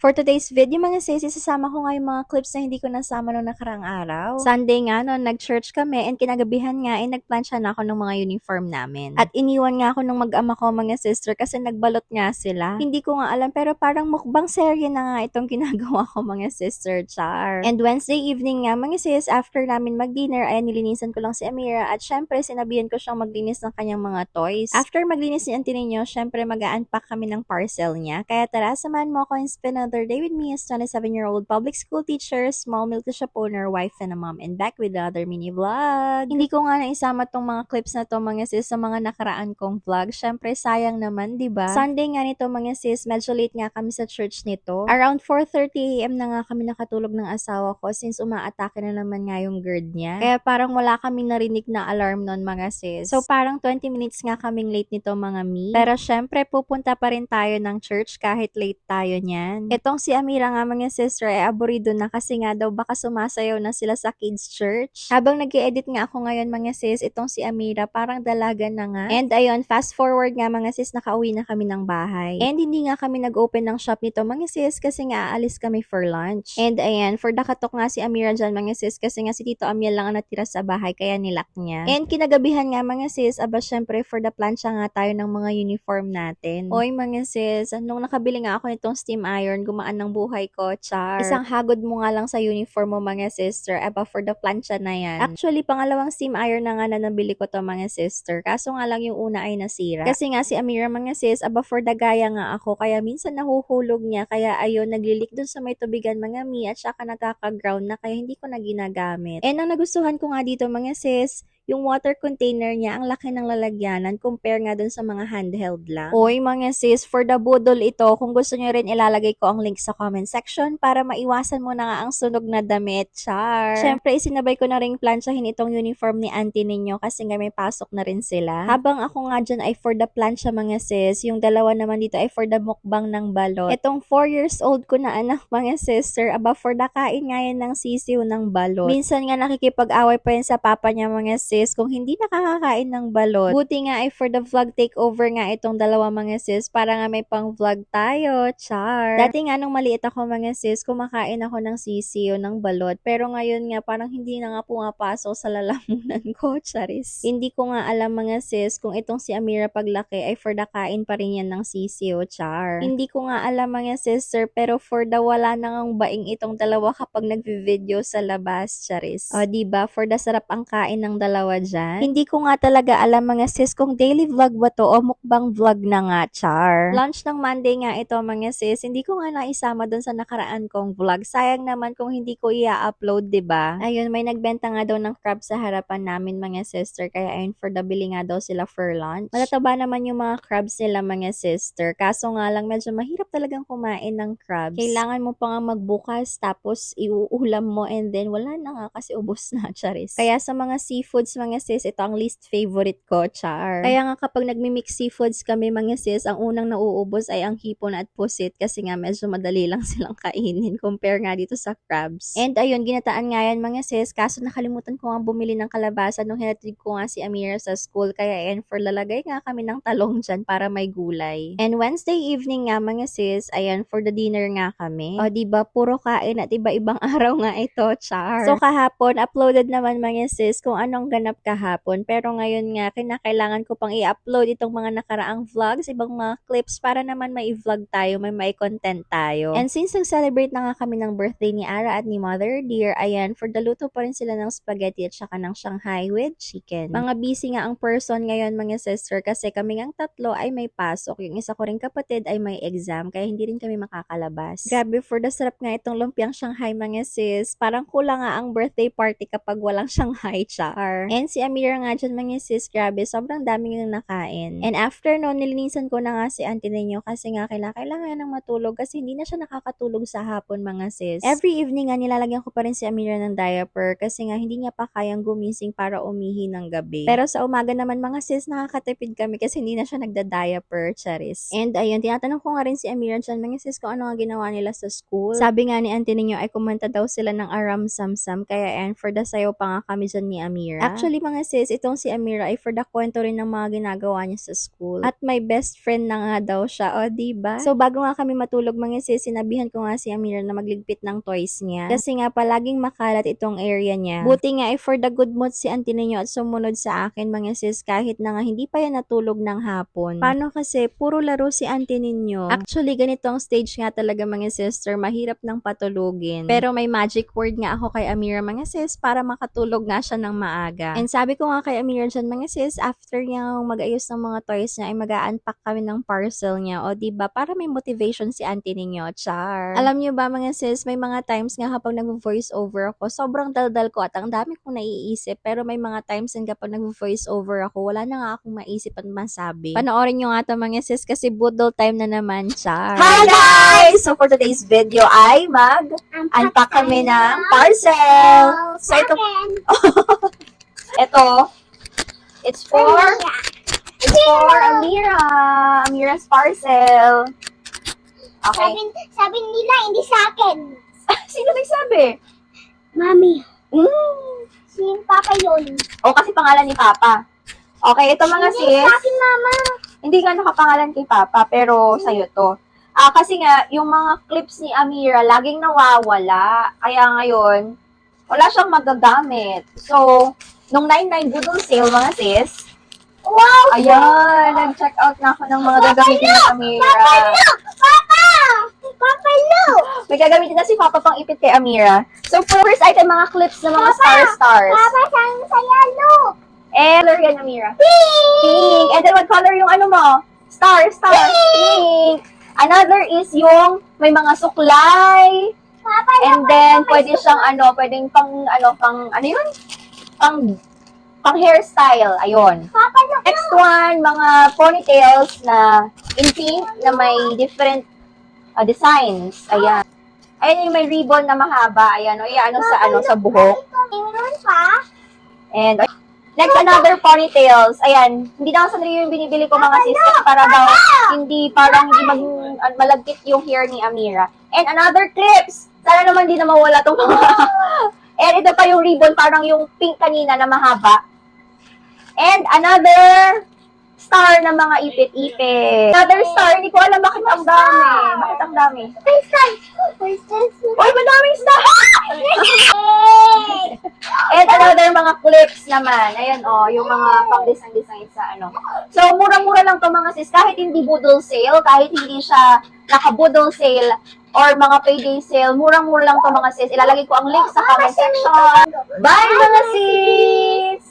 For today's video mga sis, isasama ko nga yung mga clips na hindi ko nasama nung nakaraang araw. Sunday nga no, nag-church kami and kinagabihan nga nagplansya na ako ng mga uniform namin. At iniwan nga ako nung mag-ama ko mga sister kasi nagbalot nga sila. Hindi ko nga alam pero parang mukbang serye na nga itong ginagawa ko mga sister, char. And Wednesday evening nga mga sis, after namin mag-dinner ay nilinisan ko lang si Amira at syempre sinabihan ko siyang maglinis ng kanyang mga toys. After maglinis ni auntie ninyo, syempre mag-a-unpack kami ng parcel niya. Kaya tara, samahan mo ako and spend another day with me as 27-year-old public school teacher, small milk shop owner, wife and a mom, and back with another mini vlog. Hindi ko nga naisama tong mga clips na to mga sis sa mga nakaraan kong vlog. Syempre sayang naman, 'di ba? Sunday nga nito mga sis, medyo late nga kami sa church nito. Around 4:30 AM na nga kami nakatulog ng asawa ko since umaatake na naman nga yung GERD niya. Kaya parang wala kaming narinig na alarm nun mga sis. So parang 20 minutes nga kaming late nito mga mi. Pero syempre pupunta pa rin tayo ng church kahit late tayo niyan. Itong si Amira nga mga sister ay aburido na kasi nga daw baka sumasayaw na sila sa kids church. Habang nag-edit nga ako ngayon mga sis, itong si Amira parang dalaga na nga. And ayun, fast forward nga mga sis, nakauwi na kami ng bahay. And hindi nga kami nag-open ng shop nito mga sis kasi nga aalis kami for lunch. And ayan, for dakatok nga si Amira dyan mga sis kasi nga si Tito Amiel lang ang natira sa bahay kaya nilak niya. And kinagabihan nga mga sis, aba syempre for the plancha nga tayo ng mga uniform natin. Oy mga sis, nung nakabili nga ako nitong steam iron, gumaan ng buhay ko, char. Isang hagod mo nga lang sa uniform mo mga sister, aba for the plancha na yan. Actually, pangalawang steam iron na nga na nabili ko to mga sister, kaso nga lang yung una ay nasira. Kasi nga si Amira mga sis, aba for the gaya nga ako, kaya minsan nahuhulog niya, kaya ayun, naglilik dun sa may tubigan mga mi, at saka nagkaka-ground na, kaya hindi ko na ginagamit. And ang nagustuhan ko nga dito mga sis, yung water container niya, ang laki ng lalagyanan, compare nga dun sa mga handheld lang. Oy mga sis, for the budol ito, kung gusto nyo rin ilalagay ko ang link sa comment section para maiwasan mo na nga ang sunog na damit, char. Syempre, isinabay ko na rin plansyahin itong uniform ni auntie ninyo kasi nga may pasok na rin sila. Habang ako nga dyan ay for the plansya mga sis, yung dalawa naman dito ay for the mukbang ng balot. Itong 4 years old ko na anak mga sister, aba for the kain nga yan ng sisiw ng balot. Minsan nga nakikipag-away pa yan sa papa niya mga sis kung hindi nakakakain ng balot. Buti nga ay for the vlog takeover nga itong dalawa mga sis para nga may pang vlog tayo, char. Dati nga nung maliit ako mga sis, kumakain ako ng sisiyo ng balot, pero ngayon nga parang hindi na nga pumapasok sa lalamunan ko, charis. Hindi ko nga alam mga sis kung itong si Amira paglaki ay for the kain pa rin yan ng sisiyo, char. Hindi ko nga alam mga sister, pero for the wala na ngang baing itong dalawa kapag nagvi-video sa labas, charis. O diba, for the sarap ang kain ng dalawa dyan. Hindi ko nga talaga alam mga sis kung daily vlog ba to o mukbang vlog na nga, char. Lunch ng Monday nga ito mga sis, hindi ko nga naisama dun sa nakaraan kong vlog. Sayang naman kung hindi ko i-upload, diba? Ayun, may nagbenta nga daw ng crab sa harapan namin mga sister, kaya ayun for the bili nga daw sila for lunch. Matataba naman yung mga crabs nila mga sister, kaso nga lang medyo mahirap talagang kumain ng crabs. Kailangan mo pa nga magbukas tapos iuulam mo and then wala na nga kasi ubos na, charis. Kaya sa mga seafoods mga sis, ito ang least favorite ko, char. Kaya nga kapag nagmi-mix seafoods kami mga sis, ang unang nauubos ay ang hipon at pusit kasi nga medyo madali lang silang kainin compare nga dito sa crabs. And ayun, ginataan nga yan mga sis, kaso nakalimutan ko nga bumili ng kalabasa nung hinatid ko nga si Amira sa school, kaya ayan for lalagay nga kami ng talong dyan para may gulay. And Wednesday evening nga mga sis, ayan for the dinner nga kami. O diba, puro kain at iba-ibang araw nga ito, char. So kahapon, uploaded naman mga sis kung anong ganap kahapon, pero ngayon nga kinakailangan ko pang i-upload itong mga nakaraang vlogs, ibang mga clips para naman may vlog tayo, may content tayo. And since nag-celebrate na nga kami ng birthday ni Ara at ni Mother Dear, ayan, for the luto pa rin sila ng spaghetti at saka ng Shanghai with chicken. Mga busy nga ang person ngayon mga sister kasi kami ngang tatlo ay may pasok. Yung isa ko ring kapatid ay may exam kaya hindi rin kami makakalabas. Grabe, for the sarap nga itong lumpiang Shanghai mga sis. Parang kulang nga ang birthday party kapag walang Shanghai, char. And si Amira nga dyan mga sis, grabe, sobrang daming nang nakain. And after no, nilinisan ko na nga si auntie ninyo kasi nga kailangan ng matulog kasi hindi na siya nakakatulog sa hapon mga sis. Every evening nga nilalagyan ko pa rin si Amira ng diaper kasi nga hindi niya pa kayang gumising para umihi ng gabi. Pero sa umaga naman mga sis, nakakatipid kami kasi hindi na siya nagda-diaper, charis. And ayun, tinatanong ko nga rin si Amira dyan mga sis kung ano nga ginawa nila sa school. Sabi nga ni auntie ninyo ay kumanta daw sila ng Aram Samsam, kaya and for the sayo pa nga kami dyan ni Amira. Actually, mga sis, itong si Amira ay for the kwento rin ng mga ginagawa niya sa school. At my best friend na nga daw siya, o diba? So, bago nga kami matulog mga sis, sinabihan ko nga si Amira na magligpit ng toys niya. Kasi nga palaging makalat itong area niya. Buti nga ay for the good mood si auntie ninyo at sumunod sa akin mga sis kahit na nga hindi pa yan natulog ng hapon. Paano kasi puro laro si auntie ninyo? Actually, ganitong stage nga talaga mga sister, mahirap nang patulugin. Pero may magic word nga ako kay Amira mga sis para makatulog nga siya ng maaga. And sabi ko nga kay Amira dyan mga sis, after niya mag-ayos ng mga toys niya ay mag-a-unpack kami ng parcel niya. O diba, para may motivation si auntie ninyo. Char. Alam niyo ba mga sis, may mga times nga kapag nag-voice over ako, sobrang daldal ko at ang dami kong naiisip. Pero may mga times din kapag nag-voice over ako, wala na nga akong maisip at masabi. Panoorin nyo nga ito mga sis kasi budol time na naman. Char. Hi guys! So for today's video ay mag-unpack kami ng parcel. So ito, it's for Amira. Amira's parcel. Okay. Sabi nila, hindi sa akin. Sino nagsabi? Mami, Mm. si Papa yun. O kasi pangalan ni Papa. Okay, ito mga Hindi sis. sa akin, Mama. Hindi nga nakapangalan kay Papa, pero sa'yo to. Kasi nga, yung mga clips ni Amira, laging nawawala. Kaya ngayon, wala siyang magagamit. So, nung 99 budol sale, mga sis, Wow! ayan, nag-check out na ako ng mga gagamitin ni Amira. Papa! Papa, look! May gagamitin na si Papa pang ipit kay Amira. So, first item, mga clips ng mga stars. Papa, saan saya, look! And, color yan, Amira. Pink. And then, what color yung ano mo? Star. Pink. Another is yung may mga suklay. Papa, And then, pwede siyang pwedeng pang yun? Pang hairstyle. Ayun. Papa, look! Next one, mga ponytails na in pink na may different designs. Ayan. Ayan yung may ribbon na mahaba. Ayan, sa buhok. Meron pa? And, next, another ponytails. Ayan, hindi na sandali yung binibili ko mga sis kasi para daw hindi malagkit yung hair ni Amira. And another clips. Sana naman di na mawala itong mga. And ito pa yung ribbon, parang yung pink kanina na mahaba. And another star na mga ipit-ipit. Another star, hindi ko alam bakit ang dami. Bakit ang dami? Where's this? Uy, madaming star! Hey! And another mga clips naman. Ayan, yung mga pang-design sa So, murang-mura lang to mga sis. Kahit hindi budol sale, kahit hindi siya naka-budol sale or mga payday sale, murang-mura lang to mga sis. Ilalagay ko ang link sa comment section. Bye mga sis!